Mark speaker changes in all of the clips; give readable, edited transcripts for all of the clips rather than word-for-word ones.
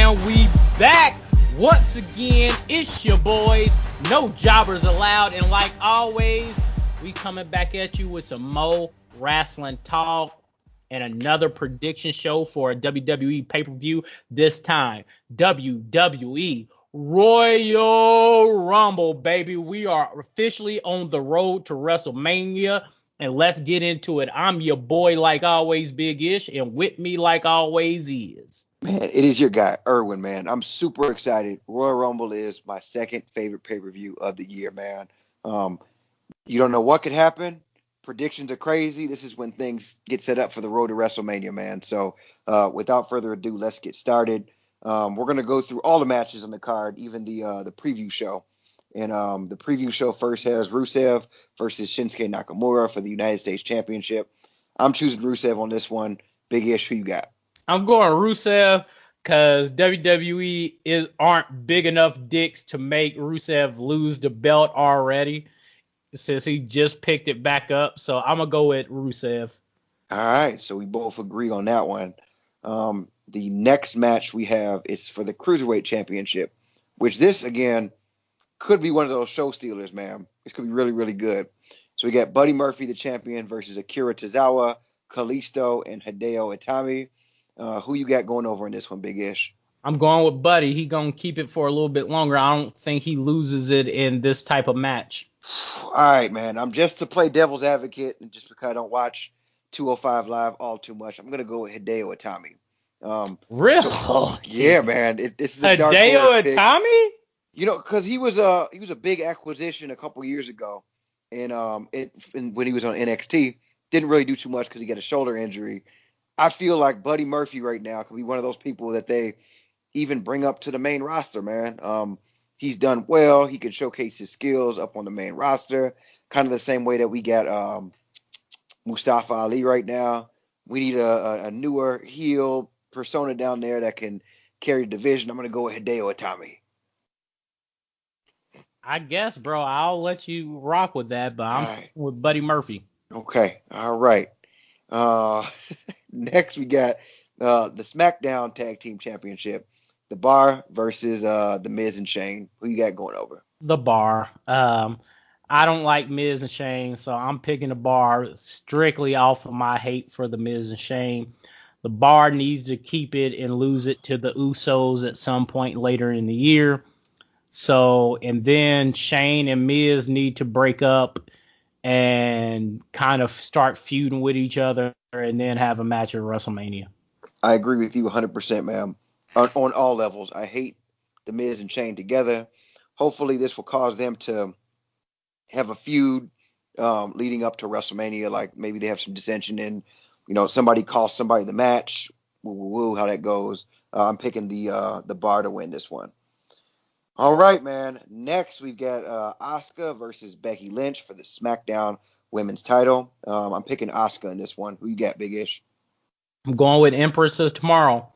Speaker 1: And we back once again. It's your boys, no jobbers allowed. And like always, we coming back at you with some more wrestling talk and another prediction show for a WWE pay-per-view. This time, WWE Royal Rumble, baby. We are officially on the road to Wrestlmania. And let's get into it. I'm your boy, like always, Big Ish, and with me, like always, is.
Speaker 2: Man, it is your guy, Erwin, man. I'm super excited. Royal Rumble is my second favorite pay-per-view of the year, man. You don't know what could happen. Predictions are crazy. This is when things get set up for the road to WrestleMania, man. So without further ado, let's get started. We're going to go through all the matches on the card, even the preview show. And the preview show first has Rusev versus Shinsuke Nakamura for the United States Championship. I'm choosing Rusev on this one. Big Ish, who you got?
Speaker 1: I'm going Rusev because WWE aren't big enough dicks to make Rusev lose the belt already since he just picked it back up. So I'm going to go with Rusev.
Speaker 2: All right, so we both agree on that one. The next match we have is for the Cruiserweight Championship, which this, again, could be one of those show stealers, man. This could be really, really good. So we got Buddy Murphy, the champion, versus Akira Tozawa, Kalisto, and Hideo Itami. Who you got going over in this one, Big Ish?
Speaker 1: I'm going with Buddy. He going to keep it for a little bit longer. I don't think he loses it in this type of match.
Speaker 2: All right, man. I'm just to play devil's advocate, and just because I don't watch 205 Live all too much, I'm going to go with Hideo Itami.
Speaker 1: Really?
Speaker 2: So, yeah, man. This is a dark
Speaker 1: Hideo Itami?
Speaker 2: You know, because he was a big acquisition a couple years ago, and when he was on NXT, didn't really do too much because he got a shoulder injury. I feel like Buddy Murphy right now could be one of those people that they even bring up to the main roster, man. He's done well. He can showcase his skills up on the main roster, kind of the same way that we got Mustafa Ali right now. We need a newer heel persona down there that can carry the division. I'm going to go with Hideo Itami.
Speaker 1: I guess, bro. I'll let you rock with that, but I'm with Buddy Murphy.
Speaker 2: Okay. All right. Next, we got the SmackDown Tag Team Championship, The Bar versus The Miz and Shane. Who you got going over?
Speaker 1: The Bar. I don't like Miz and Shane, so I'm picking The Bar strictly off of my hate for The Miz and Shane. The Bar needs to keep it and lose it to the Usos at some point later in the year. So, and then Shane and Miz need to break up and kind of start feuding with each other and then have a match at WrestleMania.
Speaker 2: I agree with you 100%, ma'am. On all levels. I hate the Miz and Shane together. Hopefully this will cause them to have a feud leading up to WrestleMania. Like maybe they have some dissension and, somebody calls somebody the match. Woo, how that goes. I'm picking the Bar to win this one. All right, man. Next, we've got Asuka versus Becky Lynch for the SmackDown Women's title. I'm picking Asuka in this one. Who you got, Big Ish?
Speaker 1: I'm going with Empress tomorrow.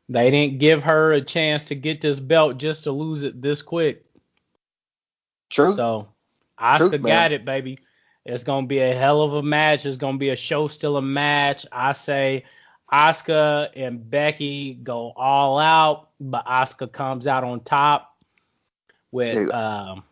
Speaker 1: They didn't give her a chance to get this belt just to lose it this quick.
Speaker 2: True.
Speaker 1: So, Asuka got it, baby. It's going to be a hell of a match. It's going to be a show-stealer match. I say Asuka and Becky go all out, but Asuka comes out on top with the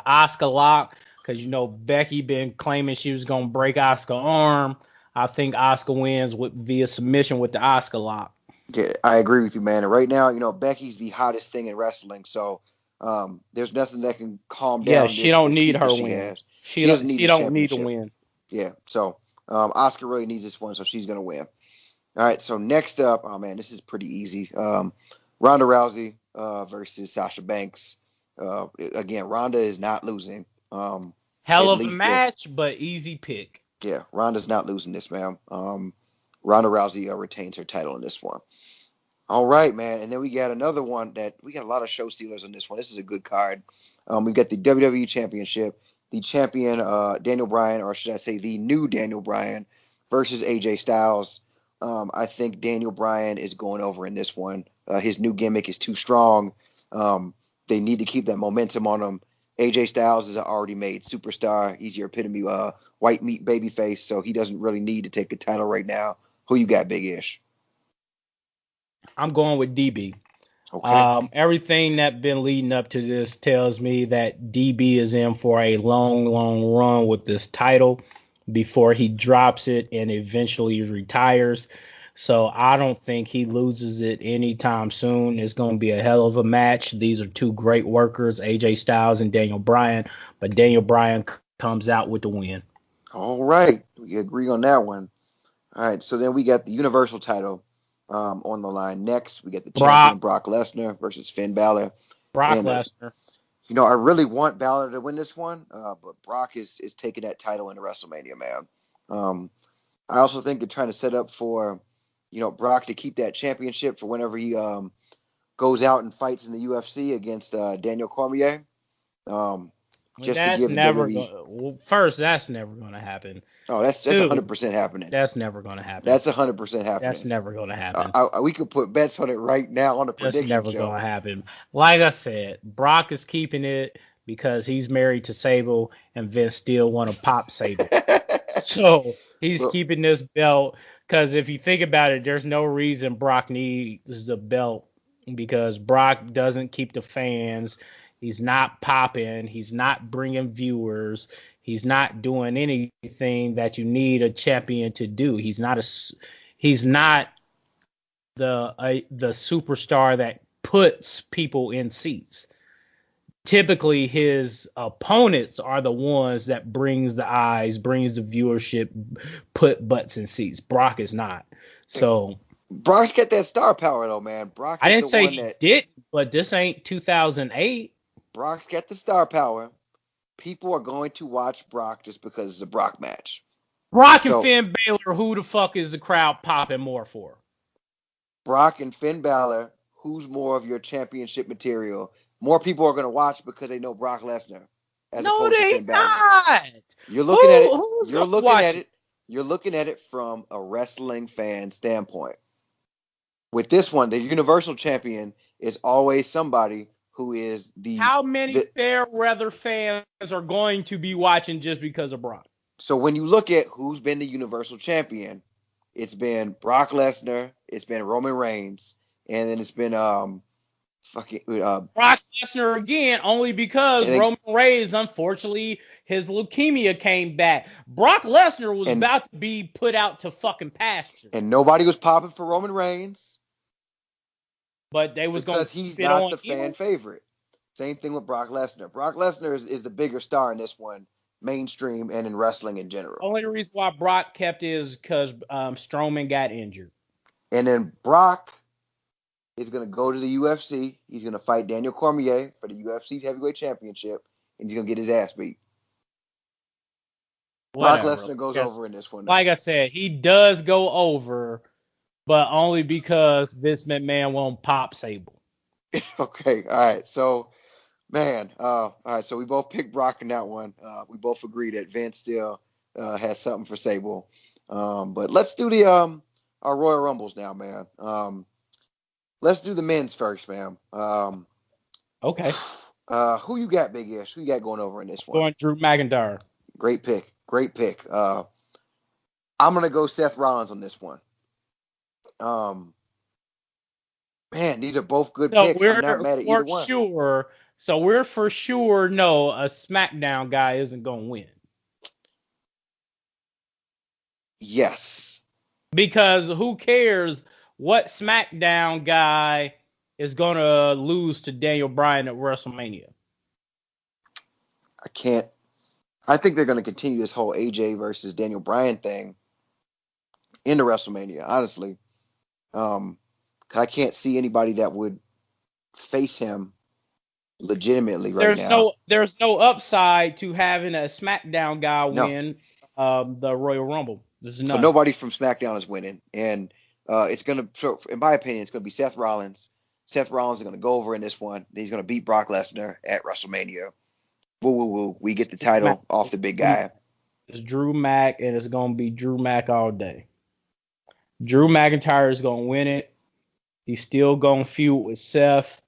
Speaker 1: Asuka lock, because Becky been claiming she was gonna break Asuka's arm. I think Asuka wins via submission with the Asuka lock.
Speaker 2: Yeah, I agree with you, man. And right now, Becky's the hottest thing in wrestling, so there's nothing that can calm down.
Speaker 1: Yeah, she don't need her win. She don't need to win.
Speaker 2: Yeah, so Asuka really needs this one, so she's gonna win. All right, so next up, oh man, this is pretty easy. Ronda Rousey versus Sasha Banks. Again, Ronda is not losing.
Speaker 1: Hell of a match, but easy pick.
Speaker 2: Yeah, Ronda's not losing this, man. Ronda Rousey retains her title in this one. All right, man. And then we got another one that we got a lot of show stealers in this one. This is a good card. We've got the WWE Championship, the champion Daniel Bryan, or should I say the new Daniel Bryan, versus AJ Styles. I think Daniel Bryan is going over in this one. His new gimmick is too strong. They need to keep that momentum on him. AJ Styles is an already made superstar. He's your epitome white meat babyface, so he doesn't really need to take a title right now. Who you got, Big Ish?
Speaker 1: I'm going with DB.
Speaker 2: Okay.
Speaker 1: Everything that been leading up to this tells me that DB is in for a long, long run with this title before he drops it and eventually retires. So I don't think he loses it anytime soon. It's going to be a hell of a match. These are two great workers, AJ Styles and Daniel Bryan, but Daniel Bryan comes out with the win.
Speaker 2: All right. We agree on that one. All right. So then we got the Universal title on the line. Next, we get the champion Brock Lesnar versus Finn Balor.
Speaker 1: Brock
Speaker 2: And,
Speaker 1: Lesnar.
Speaker 2: I really want Balor to win this one, but Brock is taking that title into WrestleMania, man. I also think they're trying to set up for, Brock to keep that championship for whenever he goes out and fights in the UFC against Daniel Cormier. Just
Speaker 1: that's
Speaker 2: to give
Speaker 1: never
Speaker 2: WWE.
Speaker 1: well, first, that's never going to happen.
Speaker 2: Oh, that's 100% happening.
Speaker 1: That's never going to happen.
Speaker 2: That's 100% happening.
Speaker 1: That's never going to happen.
Speaker 2: We could put bets on it right now on the prediction show.
Speaker 1: That's never going to happen. Like I said, Brock is keeping it because he's married to Sable, and Vince still want to pop Sable. So he's keeping this belt because if you think about it, there's no reason Brock needs the belt because Brock doesn't keep the fans. He's not popping. He's not bringing viewers. He's not doing anything that you need a champion to do. He's not the superstar that puts people in seats. Typically, his opponents are the ones that brings the eyes, brings the viewership, put butts in seats. Brock is not. So
Speaker 2: Brock's got that star power, though, man. Brock.
Speaker 1: I didn't say he did, but this ain't 2008.
Speaker 2: Brock's got the star power. People are going to watch Brock just because it's a Brock match.
Speaker 1: Brock and Finn Balor, who the fuck is the crowd popping more for?
Speaker 2: Brock and Finn Balor, who's more of your championship material? More people are going to watch because they know Brock Lesnar.
Speaker 1: No, they not.
Speaker 2: You're looking at it. You're looking at it. You're looking at it from a wrestling fan standpoint. With this one, the Universal Champion is always somebody who is the.
Speaker 1: How many fair weather fans are going to be watching just because of Brock?
Speaker 2: So when you look at who's been the Universal Champion, it's been Brock Lesnar, it's been Roman Reigns, and then it's been Brock
Speaker 1: Lesnar again, only because Roman Reigns, unfortunately, his leukemia came back. Brock Lesnar was about to be put out to fucking pasture,
Speaker 2: and nobody was popping for Roman Reigns.
Speaker 1: But they was going
Speaker 2: because he's not the fan favorite. Same thing with Brock Lesnar. Brock Lesnar is the bigger star in this one, mainstream and in wrestling in general.
Speaker 1: Only reason why Brock kept is because Strowman got injured.
Speaker 2: And then Brock is going to go to the UFC. He's going to fight Daniel Cormier for the UFC Heavyweight Championship, and he's going to get his ass beat. Brock Lesnar goes over in this one.
Speaker 1: Like I said, he does go over, but only because Vince McMahon won't pop Sable.
Speaker 2: Okay, all right. So, man, all right. So we both picked Brock in that one. We both agree that Vince still has something for Sable. But let's do the our Royal Rumbles now, man. Let's do the men's first, man.
Speaker 1: Okay.
Speaker 2: Who you got, Big Ish? Who you got going over in this one?
Speaker 1: Going Drew McIntyre.
Speaker 2: Great pick. Great pick. I'm gonna go Seth Rollins on this one. Man, these are both good picks. I'm not mad at either one.
Speaker 1: We're for sure know a SmackDown guy isn't gonna win.
Speaker 2: Yes.
Speaker 1: Because who cares what SmackDown guy is gonna lose to Daniel Bryan at WrestleMania?
Speaker 2: I think they're gonna continue this whole AJ versus Daniel Bryan thing into WrestleMania, honestly. I can't see anybody that would face him legitimately now.
Speaker 1: There's no upside to having a SmackDown guy win the Royal Rumble.
Speaker 2: So nobody from SmackDown is winning, and it's gonna. So in my opinion, it's gonna be Seth Rollins. Seth Rollins is gonna go over in this one. He's gonna beat Brock Lesnar at WrestleMania. Woo woo woo! We get the title off the big guy.
Speaker 1: It's Drew Mac, and it's gonna be Drew Mac all day. Drew McIntyre is gonna win it. He's still gonna feud with Seth.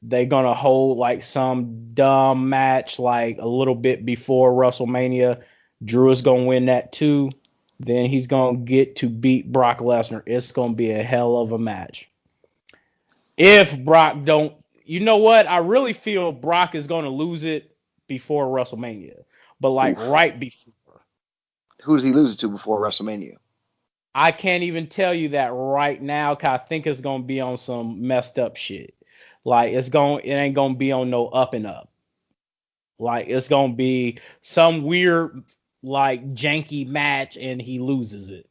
Speaker 1: They're gonna hold like some dumb match, like a little bit before WrestleMania. Drew is gonna win that too. Then he's gonna get to beat Brock Lesnar. It's gonna be a hell of a match. If Brock don't, you know what? I really feel Brock is going to lose it before WrestleMania, but like
Speaker 2: Oof.
Speaker 1: right before.
Speaker 2: Who does he lose it to before WrestleMania?
Speaker 1: I can't even tell you that right now because I think it's going to be on some messed up shit. Like it ain't going to be on no up and up. Like it's going to be some weird, like janky match, and he loses it.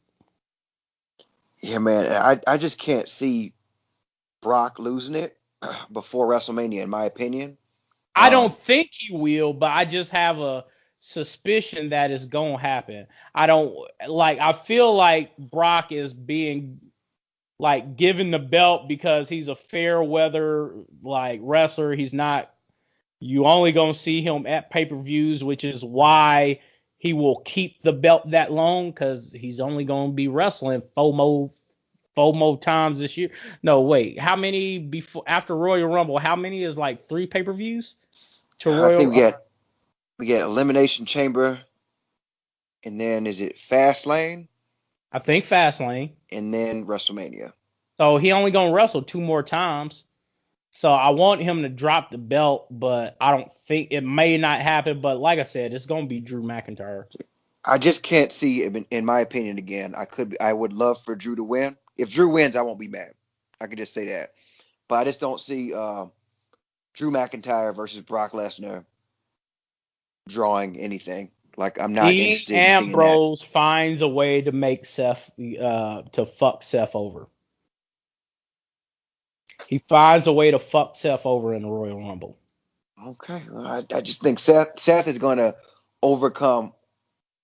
Speaker 2: Yeah, man. I just can't see Brock losing it before WrestleMania, in my opinion.
Speaker 1: I don't
Speaker 2: Um,
Speaker 1: think he will, but I just have a suspicion that it's gonna happen. I don't like. I feel like Brock is being like given the belt because he's a fair weather like wrestler. He's not. You only gonna see him at pay-per-views, which is why he will keep the belt that long because he's only gonna be wrestling FOMO times this year. No, wait, how many before after Royal Rumble? How many is like 3 pay-per-views to
Speaker 2: I think
Speaker 1: Royal?
Speaker 2: we get Elimination Chamber, and then is it Fastlane,
Speaker 1: I think Fastlane.
Speaker 2: and then WrestleMania.
Speaker 1: So he only gonna wrestle 2 more times. So I want him to drop the belt, but I don't think it may not happen. But like I said, it's gonna be Drew McIntyre.
Speaker 2: I just can't see, in my opinion, again. I would love for Drew to win. If Drew wins, I won't be mad. I could just say that. But I just don't see Drew McIntyre versus Brock Lesnar drawing anything. Like I'm not
Speaker 1: Dean
Speaker 2: interested in seeing that.
Speaker 1: Ambrose finds a way to make Seth to fuck Seth over. He finds a way to fuck Seth over in the Royal Rumble.
Speaker 2: Okay, well, I just think Seth is going to overcome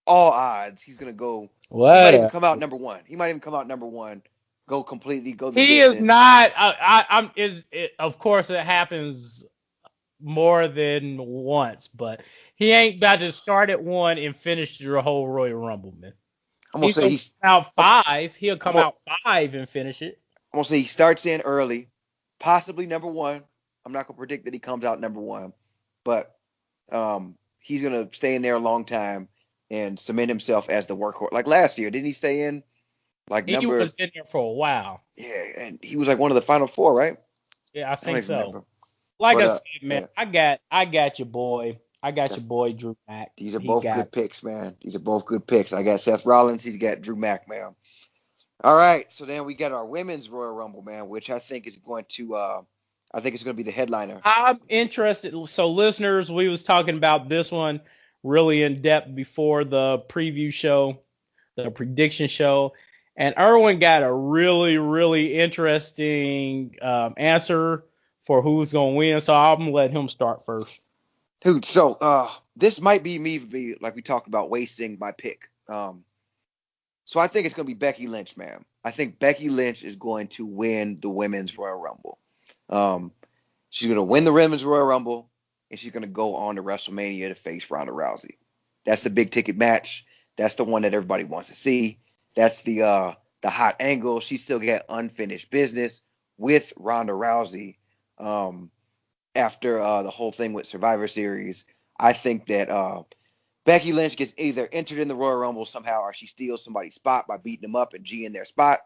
Speaker 2: all odds. He's going to go. He might even
Speaker 1: What?
Speaker 2: come out number one. He might even come out number one. Go the
Speaker 1: He is
Speaker 2: distance.
Speaker 1: not. I'm. Of course, it happens more than once, but he ain't about to start at one and finish your whole Royal Rumble, man.
Speaker 2: I'm gonna
Speaker 1: He's
Speaker 2: say
Speaker 1: gonna
Speaker 2: he's.
Speaker 1: come out five. He'll
Speaker 2: I'm
Speaker 1: come
Speaker 2: gonna,
Speaker 1: out five and finish it.
Speaker 2: I'm gonna say he starts in early, possibly number one. I'm not gonna predict that he comes out number one, but he's gonna stay in there a long time and cement himself as the workhorse. Like last year, didn't he stay in like
Speaker 1: He
Speaker 2: number?
Speaker 1: was in there for a while.
Speaker 2: Yeah, and he was like one of the final four, right?
Speaker 1: Yeah, I
Speaker 2: I don't
Speaker 1: think
Speaker 2: even
Speaker 1: so.
Speaker 2: remember.
Speaker 1: Like
Speaker 2: But
Speaker 1: I said, man,
Speaker 2: yeah,
Speaker 1: I got your boy. I got your
Speaker 2: that's
Speaker 1: boy Drew Mack.
Speaker 2: these are
Speaker 1: He
Speaker 2: both
Speaker 1: got
Speaker 2: good picks, man. These are both good picks. I got Seth Rollins. He's got Drew Mack, man. All right, so then we got our women's Royal Rumble, man, which I think is going to, I think it's going to be the headliner.
Speaker 1: I'm interested. So, listeners, we was talking about this one really in depth before the preview show, the prediction show, and Erwin got a really, really interesting answer for who's gonna win. So I'm gonna let him start first.
Speaker 2: Dude, so this might be me, like we talked about, wasting my pick. So I think it's going to be Becky Lynch, man. I think Becky Lynch is going to win the women's Royal Rumble. Um, she's going to win the women's Royal Rumble, and she's going to go on to WrestleMania to face Ronda Rousey. That's the big ticket match. That's the one that everybody wants to see. That's the hot angle. She still got unfinished business with Ronda Rousey after the whole thing with Survivor Series. I think that Becky Lynch gets either entered in the Royal Rumble somehow, or she steals somebody's spot by beating them up and G in their spot,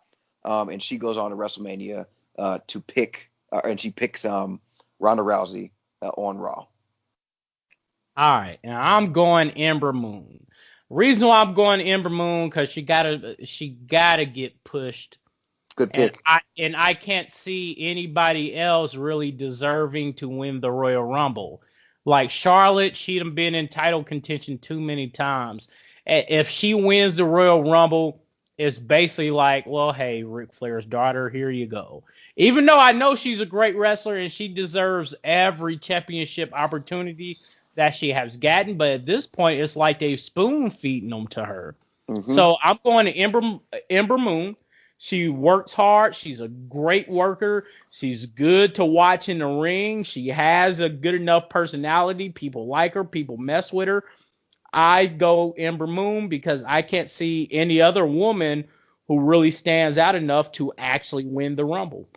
Speaker 2: and she goes on to WrestleMania to pick, and she picks Ronda Rousey on Raw.
Speaker 1: All right, and I'm going Ember Moon. Reason why I'm going Ember Moon because she gotta get pushed,
Speaker 2: Good
Speaker 1: and
Speaker 2: pick.
Speaker 1: I can't see anybody else really deserving to win the Royal Rumble. Like Charlotte, she'd have been in title contention too many times. If she wins the Royal Rumble, it's basically like, well, hey, Ric Flair's daughter, here you go. Even though I know she's a great wrestler and she deserves every championship opportunity that she has gotten, but at this point, it's like they've spoon feeding them to her.
Speaker 2: Mm-hmm.
Speaker 1: So I'm going to Ember Moon. She works hard. She's a great worker. She's good to watch in the ring. She has a good enough personality. People like her. People mess with her. I go Ember Moon because I can't see any other woman who really stands out enough to actually win the Rumble.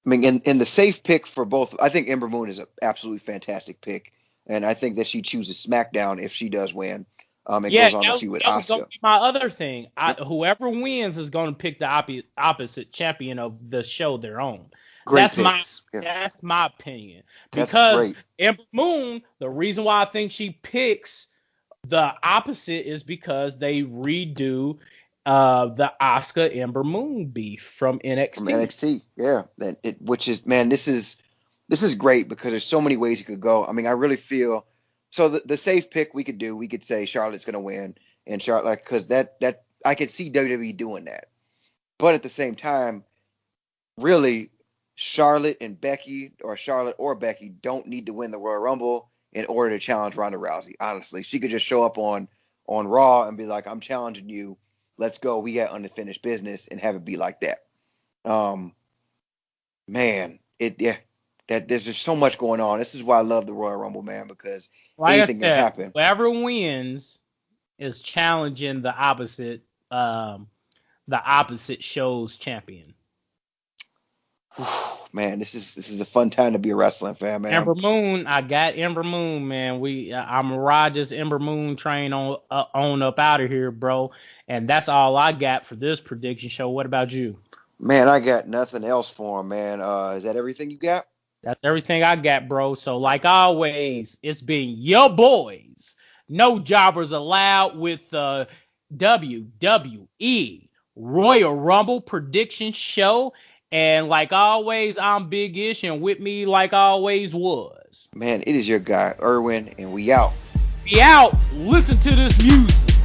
Speaker 2: I mean, in the safe pick for both, I think Ember Moon is an absolutely fantastic pick, and I think that she chooses SmackDown if she does win. It
Speaker 1: Yeah,
Speaker 2: goes on to feud with
Speaker 1: that was gonna
Speaker 2: Asuka.
Speaker 1: be my other thing.
Speaker 2: Yep.
Speaker 1: Whoever wins is gonna pick the opposite champion of the show they're on.
Speaker 2: Great picks.
Speaker 1: That's my opinion.
Speaker 2: That's
Speaker 1: Because
Speaker 2: great.
Speaker 1: Ember Moon, the reason why I think she picks the opposite is because they redo the Asuka Ember Moon beef from NXT.
Speaker 2: From NXT, yeah. Which is, man, this is great because there's so many ways you could go. I mean, I really feel so. The safe pick we could say Charlotte's gonna win, and Charlotte, like, because that I could see WWE doing that, but at the same time, really, Charlotte or Becky don't need to win the Royal Rumble in order to challenge Ronda Rousey. Honestly, she could just show up on Raw and be like, "I'm challenging you. Let's go. We got unfinished business," and have it be like that. Man, that there's just so much going on. This is why I love the Royal Rumble, man, because
Speaker 1: Like
Speaker 2: anything can happen.
Speaker 1: Whoever wins is challenging the opposite show's champion.
Speaker 2: Man, this is a fun time to be a wrestling fan, man.
Speaker 1: Ember Moon, I got Ember Moon, man. I'm gonna ride this Ember Moon train on up out of here, bro. And that's all I got for this prediction show. What about you?
Speaker 2: Man, I got nothing else for him, man. Is that everything you got?
Speaker 1: That's everything I got, bro. So, like always, it's been your boys. No jobbers allowed with the WWE Royal Rumble prediction show. And like always, I'm Big Ish, and with me, like always, was.
Speaker 2: Man, it is your guy, Erwin, and we out.
Speaker 1: We out. Listen to this music.